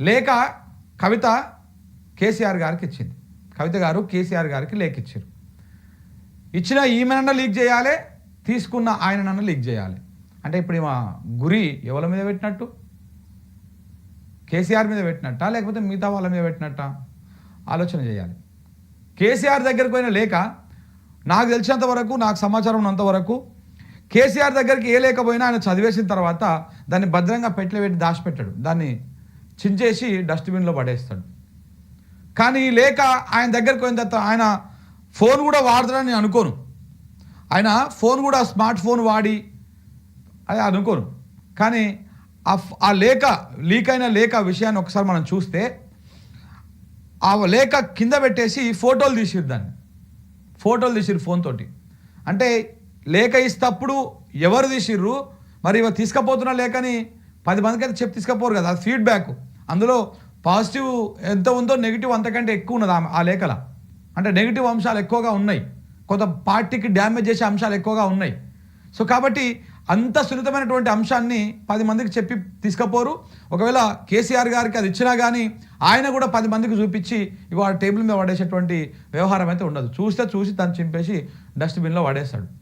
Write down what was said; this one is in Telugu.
లేఖ కవిత కేసీఆర్ గారికి ఇచ్చింది. కవిత గారు కేసీఆర్ గారికి లేఖ ఇచ్చారు. ఇచ్చిన ఈమెనన్నా లీక్ చేయాలి, తీసుకున్న ఆయననన్నా లీక్ చేయాలి. అంటే ఇప్పుడు మా గురి ఎవరి మీద పెట్టినట్టు? కేసీఆర్ మీద పెట్టినట్ట, లేకపోతే మిగతా వాళ్ళ మీద పెట్టినట్ట? ఆలోచన చేయాలి. కేసీఆర్ దగ్గరికి పోయిన లేఖ నాకు తెలిసినంత వరకు, నాకు సమాచారం ఉన్నంతవరకు కేసీఆర్ దగ్గరికి ఏ లేఖ పోయినా ఆయన చదివేసిన తర్వాత దాన్ని భద్రంగా పెట్టెలో పెట్టి దాచిపెట్టాడు. దాన్ని చించేసి డస్ట్బిన్లో పడేస్తాడు. కానీ ఈ లేఖ ఆయన దగ్గరికి పోయిన తర్వాత ఆయన ఫోన్ కూడా వాడతాడని నేను అనుకోను. ఆయన ఫోన్ కూడా స్మార్ట్ ఫోన్ వాడి అది అనుకోను. కానీ ఆ లేఖ లీక్ అయిన లేఖ విషయాన్ని ఒకసారి మనం చూస్తే ఆ లేఖ కింద పెట్టేసి ఫోటోలు తీసిరు, దాన్ని ఫోటోలు తీసిరు ఫోన్ తోటి. అంటే లేఖ ఇస్తప్పుడు ఎవరు తీసిర్రు, మరి ఇవ తీసుకపోతున్న లేఖని 10 మందికి అయితే చెప్పి తీసుకపోరు కదా, అది ఫీడ్బ్యాక్. అందులో పాజిటివ్ ఎంత ఉందో నెగిటివ్ అంతకంటే ఎక్కువ ఉన్నది ఆ లేఖల. అంటే నెగిటివ్ అంశాలు ఎక్కువగా ఉన్నాయి, కొంత పార్టీకి డ్యామేజ్ చేసే అంశాలు ఎక్కువగా ఉన్నాయి. సో కాబట్టి అంత సున్నితమైనటువంటి అంశాన్ని 10 మందికి చెప్పి తీసుకపోరు. ఒకవేళ కేసీఆర్ గారికి అది ఇచ్చినా కానీ ఆయన కూడా 10 మందికి చూపించి ఇవాళ టేబుల్ మీద పడేసేటువంటి వ్యవహారం అయితే ఉండదు. చూసి దాన్ని చింపేసి డస్ట్బిన్లో పడేస్తాడు.